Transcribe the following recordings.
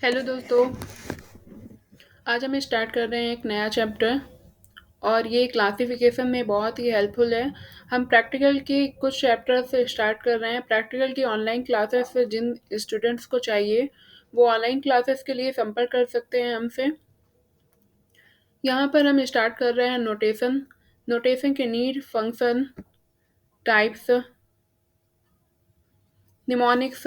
Hello दोस्तों। आज हम स्टार्ट कर रहे हैं एक नया चैप्टर और ये क्लासिफिकेशन में बहुत ही हेल्पफुल है। हम प्रैक्टिकल की कुछ चैप्टर से स्टार्ट कर रहे हैं। प्रैक्टिकल की ऑनलाइन क्लासेस जिन स्टूडेंट्स को चाहिए वो ऑनलाइन क्लासेस के लिए संपर्क कर सकते हैं हमसे। यहाँ पर हम स्टार्ट कर रहे हैं नोटेशन। नोटेशन के need, function, types, mnemonics.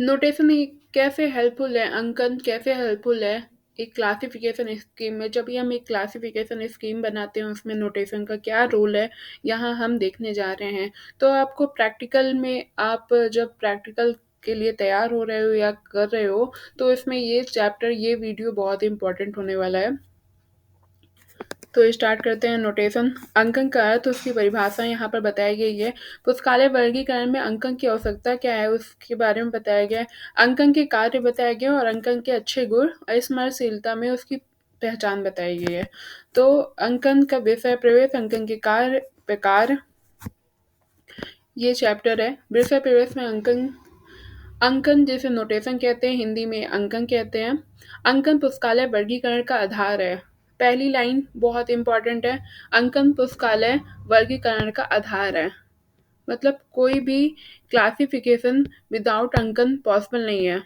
Notation कैसे हेल्पफुल है, अंकन कैसे हेल्पफुल है एक क्लासिफिकेशन स्कीम में। जब भी हम एक क्लासिफिकेशन स्कीम बनाते हैं उसमें नोटेशन का क्या रोल है यहाँ हम देखने जा रहे हैं। तो आपको प्रैक्टिकल में, आप जब प्रैक्टिकल के लिए तैयार हो रहे हो या कर रहे हो तो इसमें ये चैप्टर, ये वीडियो बहुत इंपॉर्टेंट होने वाला है। तो स्टार्ट करते हैं नोटेशन। अंकन का अर्थ, उसकी परिभाषा यहाँ पर बताई गई है। पुस्तकालय वर्गीकरण में अंकन की आवश्यकता क्या है उसके बारे में बताया गया है। अंकन के कार्य बताए गए और अंकन के अच्छे गुण और स्मरणशीलता में उसकी पहचान बताई गई है। तो अंकन का विषय प्रवेश, अंकन के कार्य, प्रकार, ये चैप्टर है। विषय प्रवेश में अंकन, अंकन जिसे नोटेशन कहते हैं, हिंदी में अंकन कहते हैं। अंकन पुस्तकालय वर्गीकरण का आधार है। पहली लाइन बहुत इंपॉर्टेंट है। अंकन पुस्तकालय वर्गीकरण का आधार है। मतलब कोई भी क्लासिफिकेशन विदाउट अंकन पॉसिबल नहीं है,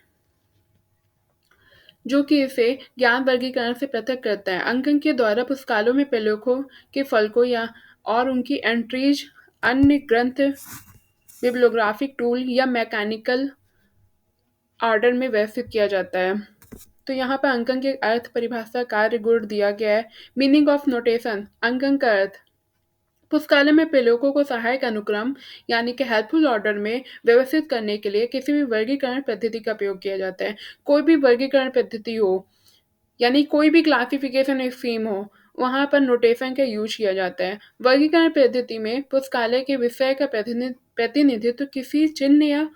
जो कि इसे ज्ञान वर्गीकरण से पृथक करता है। अंकन के द्वारा पुस्तकालयों में प्रलेखों के फलकों या और उनकी एंट्रीज अन्य ग्रंथ, बिब्लियोग्राफिक टूल या मैकेनिकल ऑर्डर में व्यवस्थित किया जाता है। तो यहाँ पर अंकन के अर्थ, परिभाषा, कार्य, गुण दिया गया है। Meaning of notation. अंकन का अर्थ पुस्तकालय में प्रलेखों को सहायक अनुक्रम यानी कि हेल्पफुल ऑर्डर में व्यवस्थित करने के लिए किसी भी वर्गीकरण पद्धति का प्रयोग किया जाता है। कोई भी वर्गीकरण पद्धति हो यानी कोई भी क्लासिफिकेशन स्कीम हो, वहाँ पर नोटेशन का यूज किया जाता है। वर्गीकरण पद्धति में पुस्तकालय के विषय का प्रतिनिधित्व किसी चिन्ह या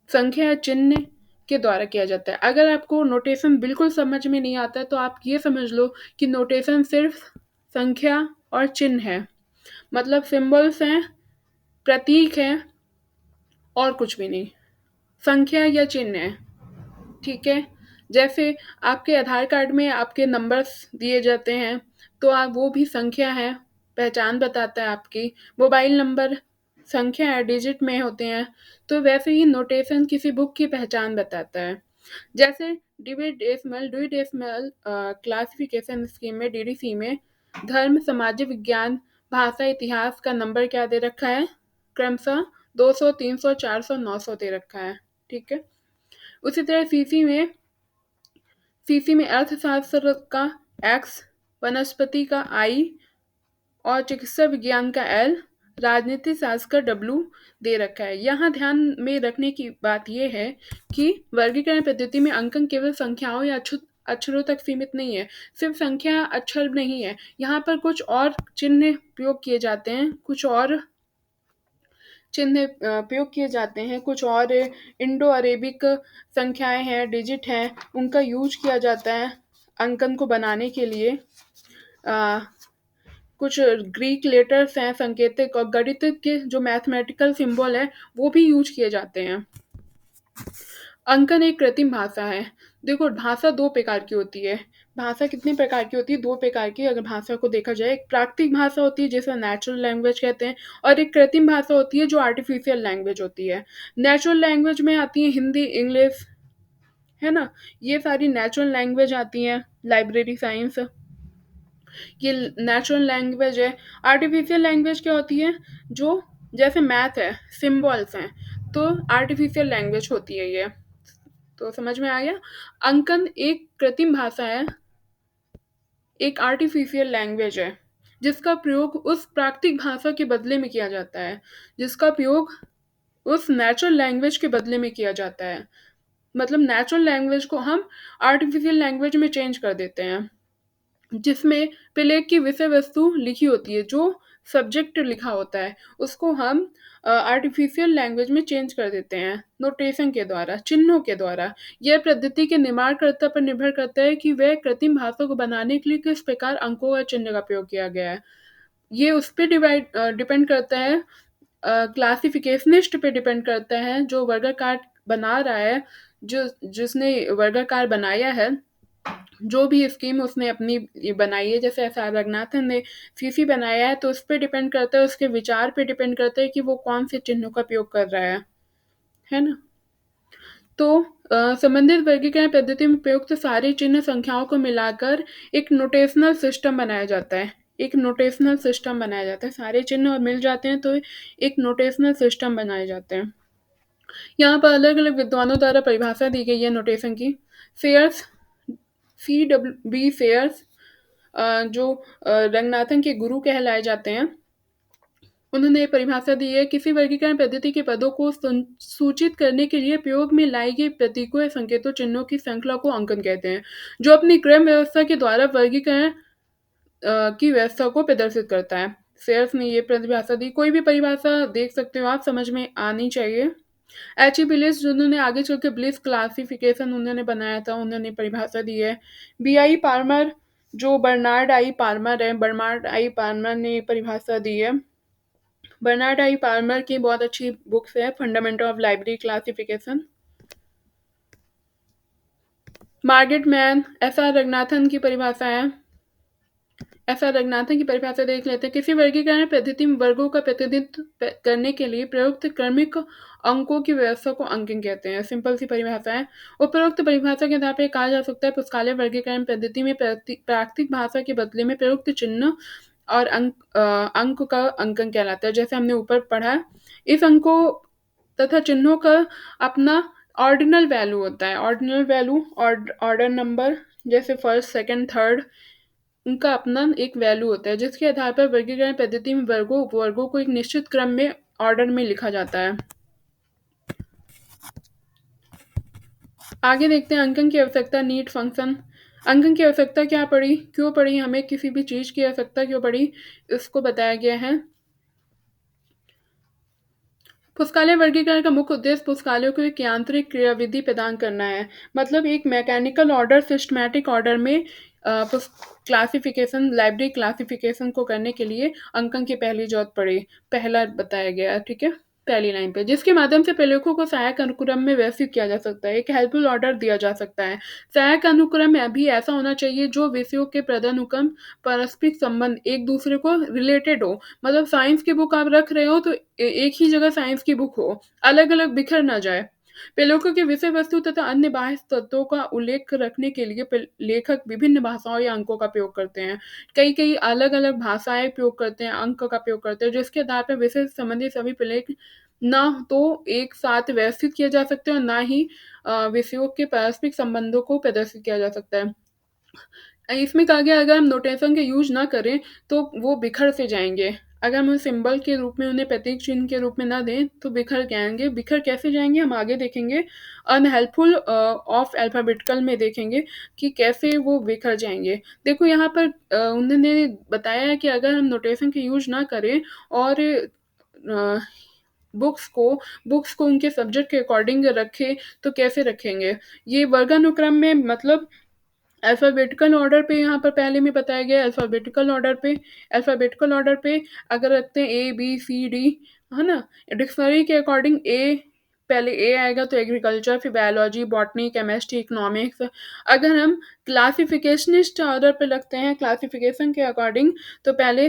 संख्या या चिन्ह के द्वारा किया जाता है। अगर आपको नोटेशन बिल्कुल समझ में नहीं आता है तो आप ये समझ लो कि नोटेशन सिर्फ संख्या और चिन्ह है। मतलब सिंबल्स हैं, प्रतीक हैं और कुछ भी नहीं, संख्या या चिन्ह है। ठीक है। जैसे आपके आधार कार्ड में आपके नंबर्स दिए जाते हैं तो आप, वो भी संख्या है, पहचान बताता है आपकी। मोबाइल नंबर संख्या है, डिजिट में होते हैं। तो वैसे ही नोटेशन किसी बुक की पहचान बताता है। जैसे ड्यूई डेसिमल क्लासिफिकेशन स्कीम में, डीडीसी में धर्म, सामाजिक विज्ञान, भाषा, इतिहास का नंबर क्या दे रखा है, क्रमशः 200, 300, 400, 900 दे रखा है। ठीक है। उसी तरह सीसी में अर्थशास्त्र का एक्स, वनस्पति का आई और चिकित्सा विज्ञान का एल, राजनीति शास्त्र का डब्ल्यू दे रखा है। यहाँ ध्यान में रखने की बात यह है कि वर्गीकरण पद्धति में अंकन केवल संख्याओं या अक्षरों तक सीमित नहीं है। सिर्फ संख्या अक्षर नहीं है, यहाँ पर कुछ और चिन्ह प्रयोग किए जाते हैं, कुछ और चिन्ह प्रयोग किए जाते हैं, कुछ और इंडो अरेबिक संख्याएं हैं, डिजिट हैं, उनका यूज किया जाता है अंकन को बनाने के लिए। अ, कुछ ग्रीक लेटर्स हैं, संकेतिक और गणित के जो मैथमेटिकल सिंबल है वो भी यूज किए जाते हैं। अंकन एक कृत्रिम भाषा है। देखो, भाषा दो प्रकार की होती है। भाषा कितने प्रकार की होती है? दो प्रकार की। अगर भाषा को देखा जाए, एक प्राकृतिक भाषा होती है जिसे नेचुरल लैंग्वेज कहते हैं, और एक कृत्रिम भाषा होती है जो आर्टिफिशियल लैंग्वेज होती है। नेचुरल लैंग्वेज में आती है हिंदी, इंग्लिश, है ना, ये सारी नेचुरल लैंग्वेज आती हैं। लाइब्रेरी साइंस, ये नेचुरल लैंग्वेज है। आर्टिफिशियल लैंग्वेज क्या होती है? जो जैसे मैथ है, सिंबल्स हैं, तो आर्टिफिशियल लैंग्वेज होती है ये। तो समझ में आ गया। अंकन एक कृत्रिम भाषा है, एक आर्टिफिशियल लैंग्वेज है जिसका प्रयोग उस प्राकृतिक भाषा के बदले में किया जाता है, जिसका प्रयोग उस नेचुरल लैंग्वेज के बदले में किया जाता है। मतलब नेचुरल लैंग्वेज को हम आर्टिफिशियल लैंग्वेज में चेंज कर देते हैं, जिसमें प्रलेख की विषय वस्तु लिखी होती है, जो सब्जेक्ट लिखा होता है, उसको हम आर्टिफिशियल लैंग्वेज में चेंज कर देते हैं नोटेशन के द्वारा, चिन्हों के द्वारा। यह पद्धति के निर्माणकर्ता पर निर्भर करता है कि वह कृत्रिम भाषा को बनाने के लिए किस प्रकार अंकों और चिन्ह का प्रयोग किया गया है। ये उस पर डिपेंड करता है, क्लासिफिकेशनिस्ट पे डिपेंड करता है जो वर्गीकार बना रहा है, जिसने वर्गाकार बनाया है, जो भी स्कीम उसने अपनी ये बनाई है, जैसे एस आर रंगनाथन ने सीसी बनाया है, तो उस पे डिपेंड करता है, उसके विचार पे डिपेंड करता है कि वो कौन से चिन्हों का उपयोग कर रहा है ना? तो संबंधित वर्गीकरण पद्धति में प्रयुक्त सारे चिन्ह संख्याओं को मिलाकर एक नोटेशनल सिस्टम बनाया जाता है। एक नोटेशनल सिस्टम बनाया जाता है, सारे चिन्ह मिल जाते हैं तो एक नोटेशनल सिस्टम बनाए जाते हैं। यहाँ पर अलग अलग विद्वानों द्वारा परिभाषा दी गई है नोटेशन की। फेयर्स, CW फेयर्स, जो रंगनाथन के गुरु कहलाए जाते हैं, उन्होंने ये परिभाषा दी है, किसी वर्गीकरण पद्धति के पदों को सूचित करने के लिए प्रयोग में लाई गई प्रतीकों या संकेतों चिन्हों की श्रृंखला को अंकन कहते हैं, जो अपनी क्रम व्यवस्था के द्वारा वर्गीकरण की व्यवस्था को प्रदर्शित करता है। सेल्स ने ये परिभाषा दी, कोई भी परिभाषा देख सकते हो आप, समझ में आनी चाहिए। एच ई बिलिस, जिन्होंने आगे चल के ब्लिस क्लासिफिकेशन उन्होंने बनाया था, उन्होंने परिभाषा दी है। बी आई पार्मर, जो बर्नार्ड आई पार्मर है, बर्नार्ड आई पार्मर ने परिभाषा दी है। बर्नार्ड आई पार्मर की बहुत अच्छी बुक्स है, fundamental of library classification. Margaret man, S R Ranganathan की परिभाषा है। एस आर रंगनाथन की परिभाषा देख लेते हैं। किसी वर्गीकरण पद्धति में वर्गों का प्रतिनिधित्व करने के लिए प्रयुक्त क्रमिक अंकों की व्यवस्था को अंकन कहते हैं। सिंपल सी परिभाषा है। उपरोक्त परिभाषा के आधार पर कहा जा सकता है पुस्तकालय वर्गीकरण पद्धति में प्राकृतिक भाषा के बदले में प्रयुक्त चिन्ह और अंक का अंकन कहलाता है। जैसे हमने ऊपर पढ़ा, इस अंकों तथा चिन्हों का अपना ऑर्डिनल वैल्यू होता है। ऑर्डिनल वैल्यू, ऑर्डर नंबर, जैसे फर्स्ट, सेकंड, थर्ड, उनका अपना एक वैल्यू होता है, जिसके आधार पर वर्गीकरण पद्धति में वर्गों उपवर्गों को एक निश्चित क्रम में ऑर्डर में लिखा जाता है। आगे देखते हैं अंकन की आवश्यकता, नीड फंक्शन। अंकन की आवश्यकता क्या पड़ी, क्यों पड़ी, हमें किसी भी चीज की आवश्यकता क्यों पड़ी, इसको बताया गया है। पुस्तकालय वर्गीकरण का मुख्य उद्देश्य पुस्तकालयों को एक यांत्रिक क्रियाविधि प्रदान करना है। मतलब एक मैकेनिकल ऑर्डर, सिस्टमैटिक ऑर्डर में क्लासिफिकेशन, लाइब्रेरी क्लासिफिकेशन को करने के लिए अंकन की पहली जरूरत पड़ी। पहला बताया गया, ठीक है, पहली लाइन पे, जिसके माध्यम से प्रलेखों को सहायक अनुक्रम में व्यवस्थित किया जा सकता है। एक हेल्पफुल ऑर्डर दिया जा सकता है। सहायक अनुक्रम अभी ऐसा होना चाहिए जो विषयों के पदानुक्रम, पारस्परिक संबंध एक दूसरे को रिलेटेड हो। मतलब साइंस की बुक आप रख रहे हो तो एक ही जगह साइंस की बुक हो, अलग अलग बिखर ना जाए। प्रलेखों के विषय वस्तु तथा अन्य बाह्य तत्वों का उल्लेख रखने के लिए लेखक विभिन्न भाषाओं या अंकों का प्रयोग करते हैं। कई कई अलग अलग भाषाएं प्रयोग करते हैं, अंक का प्रयोग करते हैं, जिसके आधार पर विषय से संबंधित सभी प्रलेख ना तो एक साथ व्यवस्थित किए जा सकते हैं और ना ही विषयों के पारस्परिक संबंधों को प्रदर्शित किया जा सकता है। इसमें कहा गया अगर हम नोटेशन के यूज ना करें तो वो बिखर से जाएंगे। अगर हम सिंबल के रूप में उन्हें प्रतीक चिन्ह के रूप में ना दें तो बिखर जाएंगे। बिखर कैसे जाएंगे हम आगे देखेंगे। अनहेल्पफुल ऑफ अल्फाबेटिकल में देखेंगे कि कैसे वो बिखर जाएंगे। देखो यहाँ पर उन्होंने बताया है कि अगर हम नोटेशन के यूज ना करें और बुक्स को उनके सब्जेक्ट के अकॉर्डिंग रखें तो कैसे रखेंगे। ये वर्गानुक्रम में, मतलब अल्फ़ाबेटिकल ऑर्डर पे, यहाँ पर पहले में बताया गया है अल्फ़ाबेटिकल ऑर्डर पे अगर रखते हैं ए बी सी डी, है ना, डिक्शनरी के अकॉर्डिंग पहले ए आएगा तो एग्रीकल्चर, फिर बायोलॉजी, बॉटनी, केमिस्ट्री, इकोनॉमिक्स। अगर हम क्लासिफिकेशनिस्ट ऑर्डर पे रखते हैं क्लासिफिकेशन के अकॉर्डिंग, तो पहले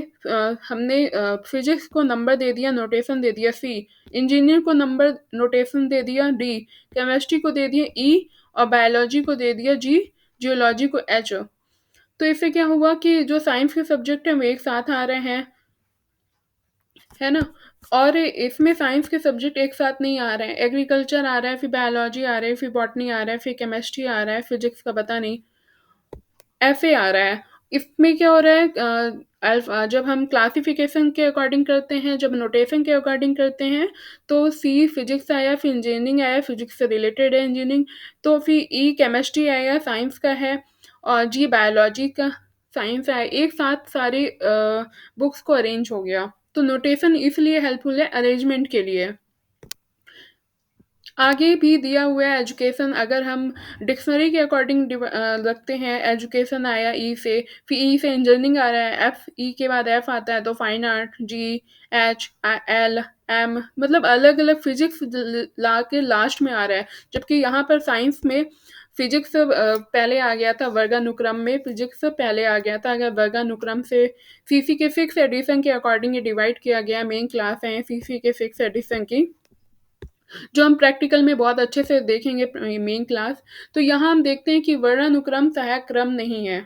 हमने फिजिक्स को नंबर दे दिया, नोटेशन दे दिया सी, इंजीनियर को नंबर नोटेशन दे दिया डी, केमिस्ट्री को दे दिया ई, और बायोलॉजी को दे दिया जी, जियोलॉजी को एच। तो इससे क्या हुआ कि जो साइंस के सब्जेक्ट हैं वो एक साथ आ रहे हैं, है ना। और इसमें साइंस के सब्जेक्ट एक साथ नहीं आ रहे हैं, एग्रीकल्चर आ रहा है, फिर बायोलॉजी आ रहा है, फिर बॉटनी आ रहा है, फिर केमिस्ट्री आ रहा है, फिजिक्स का पता नहीं, ऐसे आ रहा है। इसमें क्या हो रहा है, जब हम क्लासिफिकेशन के अकॉर्डिंग करते हैं, जब नोटेशन के अकॉर्डिंग करते हैं, तो सी फिजिक्स आया, फिर इंजीनियरिंग आया, फिजिक्स से रिलेटेड है इंजीनियरिंग, तो फिर ई केमिस्ट्री आया, साइंस का है, और जी बायोलॉजी का, साइंस आया, एक साथ सारी बुक्स को अरेंज हो गया। तो नोटेशन इसलिए हेल्पफुल है अरेंजमेंट के लिए। आगे भी दिया हुआ है एजुकेशन, अगर हम डिक्शनरी के अकॉर्डिंग रखते हैं, एजुकेशन आया ई से, फिर ई से इंजीनियरिंग आ रहा है, एफ, ई के बाद एफ आता है तो फाइन आर्ट, जी, एच, एल, एम, मतलब अलग-अलग फिज़िक्स ल ला के लास्ट में आ रहा है। जबकि यहाँ पर साइंस में फिज़िक्स पहले आ गया था, वर्गानुक्रम में फिज़िक्स पहले आ गया था। अगर वर्गानुक्रम से फीफी के सिक्स एडिशन के अकॉर्डिंग ये डिवाइड किया गया, मेन क्लास है फीफी के सिक्स एडिशन की, जो हम प्रैक्टिकल में बहुत अच्छे से देखेंगे मेन क्लास। तो यहाँ हम देखते हैं कि वर्णानुक्रम सहायक क्रम नहीं है,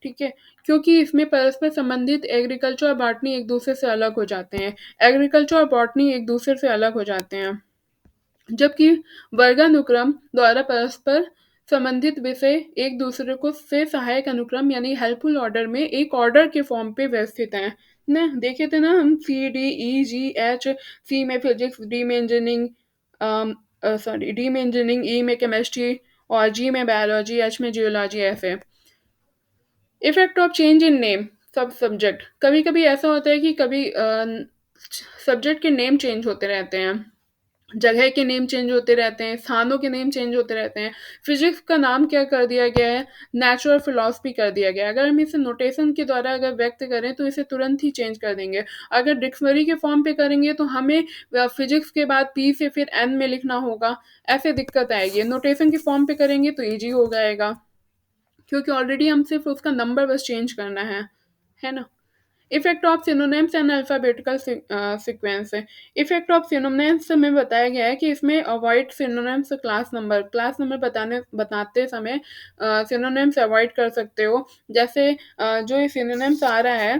ठीक है? क्योंकि इसमें परस्पर संबंधित एग्रीकल्चर और बॉटनी एक दूसरे से अलग हो जाते हैं। एग्रीकल्चर और बॉटनी एक दूसरे से अलग हो जाते हैं। जबकि वर्गानुक्रम द्वारा परस्पर संबंधित विषय एक दूसरे को से सहायक अनुक्रम यानी हेल्पफुल ऑर्डर में एक ऑर्डर के फॉर्म पे व्यवस्थित हैं। ना देखे थे ना हम सी डी ई जी एच, सी में फिजिक्स, डी में इंजीनियरिंग, सॉरी डी में इंजीनियरिंग, ई में केमिस्ट्री और जी में बायोलॉजी, एच में जियोलॉजी, ऐसे। Effect of change in name सब सब्जेक्ट, कभी कभी ऐसा होता है कि कभी सब्जेक्ट के नेम चेंज होते रहते हैं, जगह के नेम चेंज होते रहते हैं, स्थानों के नेम चेंज होते रहते हैं। फिजिक्स का नाम क्या कर दिया गया है, नेचुरल फिलॉसफी कर दिया गया है। अगर हम इसे नोटेशन के द्वारा अगर व्यक्त करें तो इसे तुरंत ही चेंज कर देंगे। अगर डिक्शनरी के फॉर्म पे करेंगे तो हमें फिजिक्स के बाद पी से फिर एन में लिखना होगा, ऐसे दिक्कत आएगी। नोटेशन के फॉर्म पे करेंगे तो ईजी हो जाएगा, क्योंकि ऑलरेडी हम सिर्फ उसका नंबर बस चेंज करना है ना? Effect of synonyms and alphabetical sequence है। इफेक्ट ऑफ सिनोनिम्स में बताया गया है कि इसमें अवॉइड सिनोनिम्स क्लास नंबर बताते समय सिनोनिम्स अवॉइड कर सकते हो। जैसे जो ये सिनोनिम्स आ रहा है,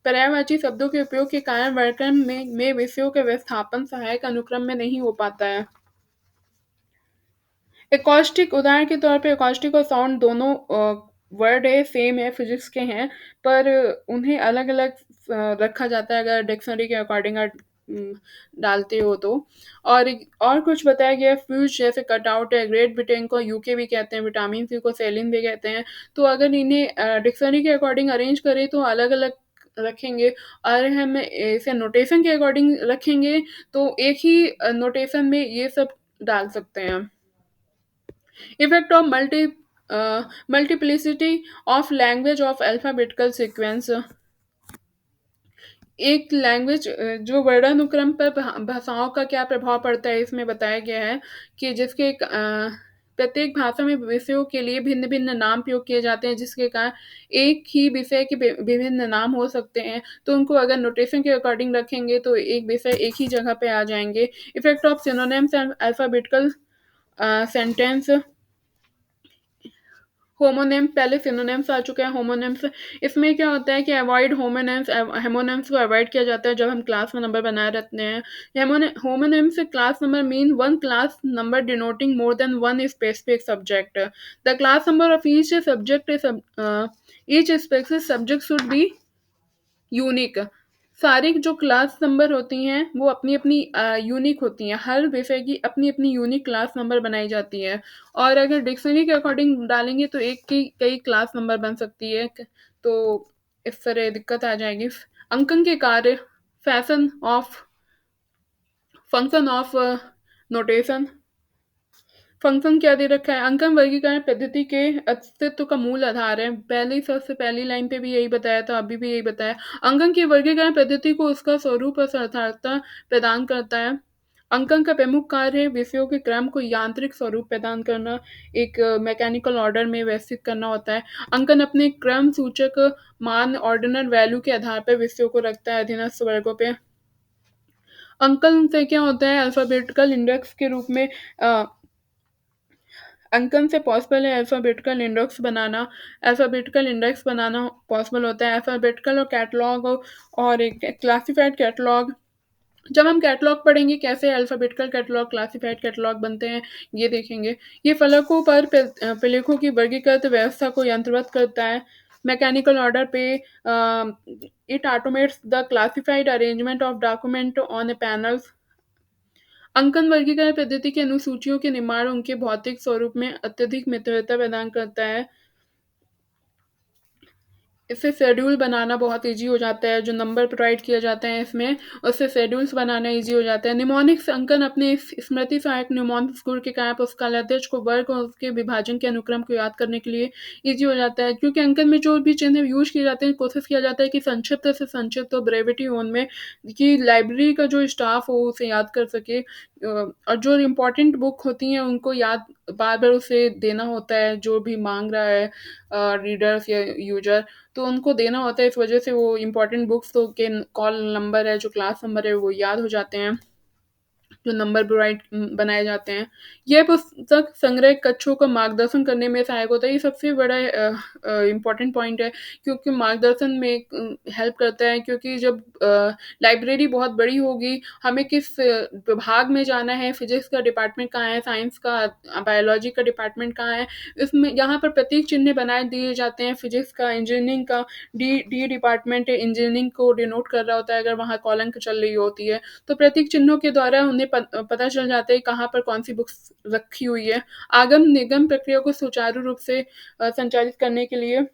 पर्यायवाची शब्दों के उपयोग के कारण व्याकरण में विषयों के विस्थापन सहायक अनुक्रम में नहीं हो पाता है। एकॉस्टिक, उदाहरण के तौर पे एकॉस्टिक और साउंड दोनों वर्ड है, सेम है, फिजिक्स के हैं, पर उन्हें अलग-अलग रखा जाता है अगर डिक्शनरी के अकॉर्डिंग डालते हो तो। और कुछ बताया गया है, फ्यूज जैसे कटआउट है, ग्रेट ब्रिटेन को यूके भी कहते हैं, विटामिन सी को सेलिन भी कहते हैं। तो अगर इन्हें डिक्शनरी के अकॉर्डिंग अरेंज करें तो अलग-अलग रखेंगे, और हम इसे नोटेशन के अकॉर्डिंग रखेंगे तो एक ही नोटेशन में ये सब डाल सकते हैं। Effect of multiplicity of language of alphabetical sequence, एक लैंग्वेज जो वर्णानुक्रम पर भाषाओं का क्या प्रभाव पड़ता है, इसमें बताया गया है कि जिसके प्रत्येक भाषा में विषयों के लिए भिन्न-भिन्न नाम प्रयोग किए जाते हैं, जिसके कारण एक ही विषय के विभिन्न नाम हो सकते हैं। तो उनको अगर नोटेशन के अकॉर्डिंग रखेंगे तो एक विषय एक ही जगह पे आ जाएँगे। Effect of synonyms and alphabetical sentence, homonyms, पहले सिनोनिम्स आ चुके हैं, होमोनिम्स। इसमें क्या होता है कि अवॉइड होमोनिम्स, हेमोनिम्स को अवॉइड किया जाता है जब हम क्लास में नंबर बनाए रखते हैं। Homonyms class number mean one class number denoting more than one specific subject. The class number of each subject each specific subject should be unique. सारी जो क्लास नंबर होती हैं वो अपनी-अपनी यूनिक होती हैं। हर विषय की अपनी-अपनी यूनिक क्लास नंबर बनाई जाती है, और अगर डिक्शनरी के अकॉर्डिंग डालेंगे तो एक की कई क्लास नंबर बन सकती है। तो इस तरह दिक्कत आ जाएगी। अंकन के कार्य, fashion of function of notation. Function क्या दे रखा है? अंकन वर्गीकरण पद्धति के अस्तित्व का मूल आधार है। पहली सबसे पहली लाइन पे भी यही बताया था, अभी भी यही बताया। अंकन की वर्गीकरण पद्धति को उसका स्वरूप और सार्थकता प्रदान करता है। अंकन का प्रमुख कार्य है विषयों के क्रम को यांत्रिक स्वरूप प्रदान करना, एक मैकेनिकल ऑर्डर में व्यवस्थित करना होता है। अंकन अपने क्रम सूचक मान ऑर्डिनल वैल्यू के आधार पर विषयों को रखता है अधीनस्थ वर्गों पे। अंकन से क्या होता है? अल्फाबेटिकल इंडेक्स के रूप में अंकन से पॉसिबल है अल्फ़ाबेटिकल इंडेक्स बनाना पॉसिबल होता है। अल्फ़ाबेटिकल और कैटलॉग और एक क्लासिफ़ाइड कैटलॉग। जब हम कैटलॉग पढ़ेंगे कैसे अल्फ़ाबेटिकल कैटलॉग, क्लासिफ़ाइड कैटलॉग बनते हैं, ये देखेंगे। ये फलकों पर प्रलेखों की वर्गीकृत व्यवस्था को यंत्रवत करता है। मैकेनिकल ऑर्डर पे it automates the classified arrangement of document on a panels. अंकन वर्गीकरण पद्धति की अनुसूचियों के निर्माण उनके भौतिक स्वरूप में अत्यधिक मित्रता प्रदान करता है। इससे शेड्यूल बनाना बहुत ईज़ी हो जाता है, जो नंबर प्रोवाइड किए जाते हैं इसमें, उससे शेड्यूल्स बनाना ईज़ी हो जाता है। निमोनिक्स अंकन अपने इस स्मृति सहायक निमोनिक्स गुण के कारण पुस्तकालयाध्यक्ष को वर्ग और उसके विभाजन के अनुक्रम को याद करने के लिए ईज़ी हो जाता है, क्योंकि अंकन में जो भी चिन्ह यूज़ किए जाते हैं, कोशिश किया जाता है कि संक्षिप्त से संक्षिप्त और ब्रेविटी हो उनमें, कि लाइब्रेरी का जो स्टाफ हो उसे याद कर सके। और जो इम्पोर्टेंट बुक होती हैं उनको याद बार-बार उसे देना होता है, जो भी माँग रहा है रीडर्स या यूज़र, तो उनको देना होता है, इस वजह से वो इम्पोर्टेंट बुक्स तो के कॉल नंबर है, जो क्लास नंबर है, वो याद हो जाते हैं, जो नंबर प्रोवाइड बनाए जाते हैं। यह पुस्तक संग्रह कक्षों का मार्गदर्शन करने में सहायक होता है। ये सबसे बड़ा इम्पोर्टेंट पॉइंट है, क्योंकि मार्गदर्शन में हेल्प करता है, क्योंकि जब लाइब्रेरी बहुत बड़ी होगी, हमें किस विभाग में जाना है, फिज़िक्स का डिपार्टमेंट कहाँ है, साइंस का, बायोलॉजी का डिपार्टमेंट कहाँ है, इसमें यहाँ पर प्रतीक चिन्ह बनाए दिए जाते हैं। फिज़िक्स का, इंजीनियरिंग का डी डी डिपार्टमेंट है, इंजीनियरिंग को डिनोट कर रहा होता है अगर वहाँ कॉलन चल रही होती है। तो प्रतीक चिन्हों के द्वारा उन्हें पता चल जाता है कहाँ पर कौन-सी बुक्स रखी हुई है। आगम निगम प्रक्रिया को सुचारू रूप से संचालित करने के लिए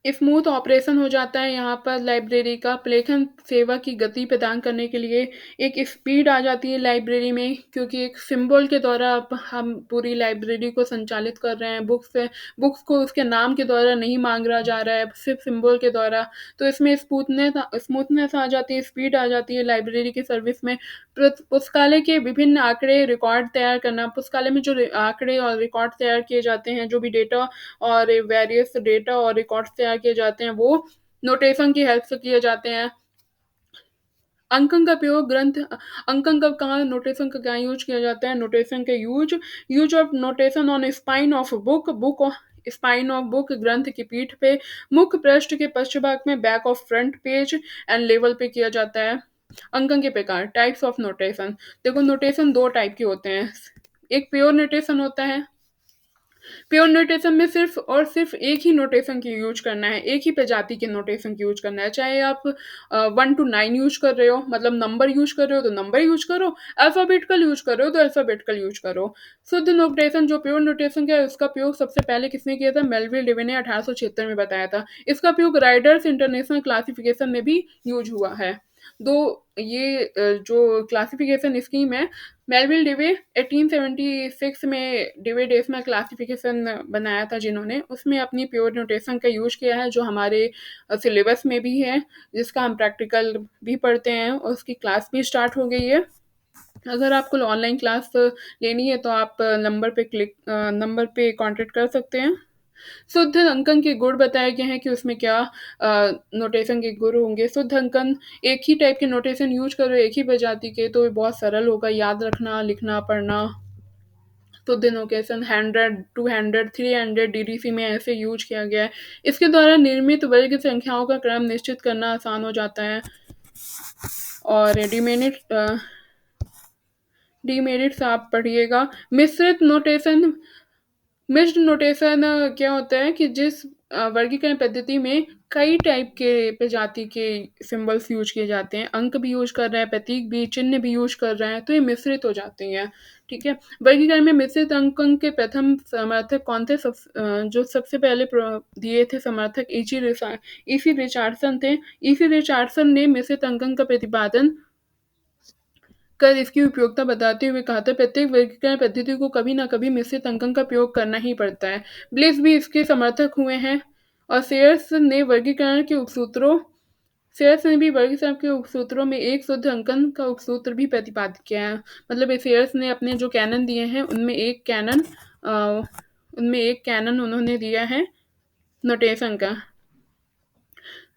स्मूथ ऑपरेशन हो जाता है यहाँ पर लाइब्रेरी का। लेखन सेवा की गति प्रदान करने के लिए एक स्पीड आ जाती है लाइब्रेरी में, क्योंकि एक सिंबल के द्वारा अब हम पूरी लाइब्रेरी को संचालित कर रहे हैं। बुक्स को उसके नाम के द्वारा नहीं माँगा जा रहा है, सिर्फ़ सिंबल के द्वारा। तो इसमें स्मूथनेस आ जाती है, स्पीड आ जाती है लाइब्रेरी की सर्विस में। पुस्तकालय के विभिन्न आँकड़े रिकॉर्ड तैयार करना, पुस्तकालय में जो आँकड़े और रिकॉर्ड तैयार किए जाते हैं, जो भी डेटा और वेरियस डेटा और रिकॉर्ड्स तैयार किए जाते हैं, वो नोटेशन की हेल्प से किए जाते हैं। अंकन का प्रयोग ग्रंथ अंकन का कहाँ नोटेशन का क्या यूज़ किया जाता है? नोटेशन के use of notation on spine of spine of book ग्रंथ की पीठ पे, मुख्य पृष्ठ के पश्च भाग में, back of front page and level पे किया जाता है। अंकन के प्रकार, टाइप्स ऑफ नोटेशन। देखो नोटेशन 2 टाइप के होते हैं। एक प्योर नोटेशन होता है। प्योर नोटेशन में सिर्फ और सिर्फ एक ही नोटेशन की यूज करना है, एक ही प्रजाति के नोटेशन की यूज करना है। चाहे आप 1 टू 9 यूज कर रहे हो, मतलब नंबर यूज कर रहे हो तो नंबर यूज करो, अल्फ़ाबेटिकल यूज कर रहे हो तो अल्फ़ाबेटिकल यूज करो। शुद्ध नोटेशन जो प्योर नोटेशन का है, उसका प्रयोग सबसे पहले किसने किया था? मेलविल डेवे ने 1876 में बताया था। इसका प्रयोग राइडर्स इंटरनेशनल क्लासिफिकेशन में भी यूज हुआ है। दो ये जो क्लासिफिकेशन स्कीम है, मेलविल डेवे 1876 में डेवे डेसिमल क्लासिफिकेशन बनाया था जिन्होंने, उसमें अपनी प्योर नोटेशन का यूज़ किया है, जो हमारे सिलेबस में भी है, जिसका हम प्रैक्टिकल भी पढ़ते हैं और उसकी क्लास भी स्टार्ट हो गई है। अगर आपको ऑनलाइन क्लास लेनी है तो आप नंबर पे कॉन्टैक्ट कर सकते हैं। शुद्ध अंकन के गुण बताए गए हैं कि उसमें क्या नोटेशन के गुण होंगे। शुद्ध अंकन, एक ही टाइप के नोटेशन यूज़ करो, एक ही प्रजाति के, तो ये बहुत सरल होगा याद रखना, लिखना, पढ़ना। शुद्ध नोटेशन 100, 200, 300 डीडीसी में ऐसे यूज़ किया गया है। इसके द्वारा निर्मित वर्ग संख्याओं का क्रम निश्चित करना आसान हो जाता है। और डीमेरिट्स आप पढ़िएगा। मिश्रित नोटेशन मिक्स्ड नोटेशन क्या होता है कि जिस वर्गीकरण पद्धति में कई टाइप के प्रजाति के सिंबल्स यूज किए जाते हैं, अंक भी यूज कर रहे हैं, प्रतीक भी, चिन्ह भी यूज कर रहे हैं, तो ये मिश्रित हो जाते हैं। ठीक है, वर्गीकरण में मिश्रित अंकन के प्रथम समर्थक कौन थे? जो सबसे पहले दिए थे समर्थक ईसी रिचार्डसन थे। ईसी रिचार्डसन ने मिश्रित अंकन का प्रतिपादन कर इसकी उपयोगिता बताते हुए कहा था, प्रत्येक वर्गीकरण पद्धति को कभी न कभी मिश्रित अंकन का प्रयोग करना ही पड़ता है। ब्लिस भी इसके समर्थक हुए हैं और सेयर्स ने भी वर्गीकरण के उपसूत्रों में एक शुद्ध अंकन का उपसूत्र भी प्रतिपादित किया है। मतलब सेयर्स ने अपने जो कैनन दिए हैं उनमें एक कैनन उन्होंने दिया है नोटेशन का।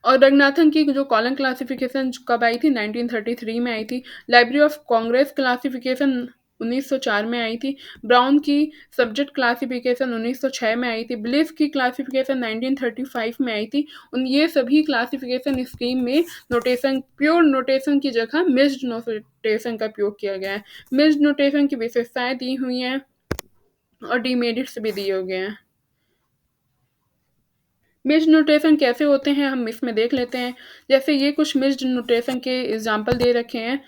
और रंगनाथन की जो कॉलम क्लासिफिकेशन कब आई थी? 1933 में आई थी। लाइब्रेरी ऑफ कांग्रेस क्लासिफिकेशन 1904 में आई थी। ब्राउन की सब्जेक्ट क्लासिफिकेशन 1906 में आई थी। ब्लिस की क्लासिफिकेशन 1935 में आई थी। ये सभी क्लासिफिकेशन स्कीम में प्योर नोटेशन की जगह मिक्स्ड नोटेशन का प्रयोग किया गया है। मिक्स्ड नोटेशन की विशेषताएं दी हुई हैं और डिमेरिट्स भी दिए गए हैं। मिक्स्ड नोटेशन कैसे होते हैं हम इसमें देख लेते हैं। जैसे ये कुछ मिक्स्ड नोटेशन के एग्जांपल दे रखे हैं।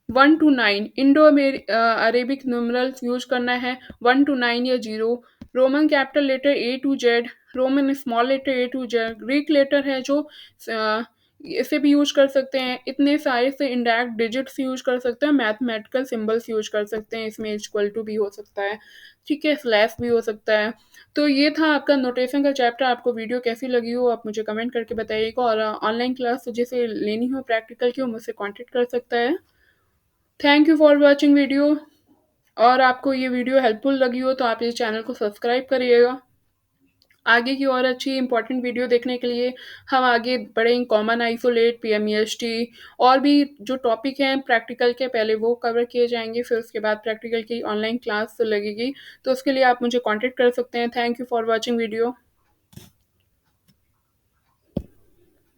1 to 9 Indo Arabic numerals use करना है। 1 to 9 या 0 Roman capital letter A to Z, Roman small letter A to Z, Greek letter है जो इसे भी यूज कर सकते हैं, इतने सारे से इंडायरेक्ट डिजिट्स यूज कर सकते हैं, मैथमेटिकल सिंबल्स यूज कर सकते हैं, इसमें इक्वल टू भी हो सकता है, ठीक है, स्लैश भी हो सकता है। तो ये था आपका नोटेशन का चैप्टर। आपको वीडियो कैसी लगी हो आप मुझे कमेंट करके बताइएगा, और ऑनलाइन क्लास जिसे लेनी हो प्रैक्टिकल की वो मुझसे कॉन्टेक्ट कर सकता है। Thank you for watching video. और आपको ये वीडियो हेल्पफुल लगी हो तो आप इस चैनल को सब्सक्राइब करिएगा। आगे की और अच्छी इंपॉर्टेंट वीडियो देखने के लिए हम आगे बढ़ेंगे, कॉमन आइसोलेट, पीएमईएसटी और भी जो टॉपिक हैं प्रैक्टिकल के पहले वो कवर किए जाएंगे, फिर उसके बाद प्रैक्टिकल की ऑनलाइन क्लास लगेगी, तो उसके लिए आप मुझे कॉन्टेक्ट कर सकते हैं। Thank you for watching video.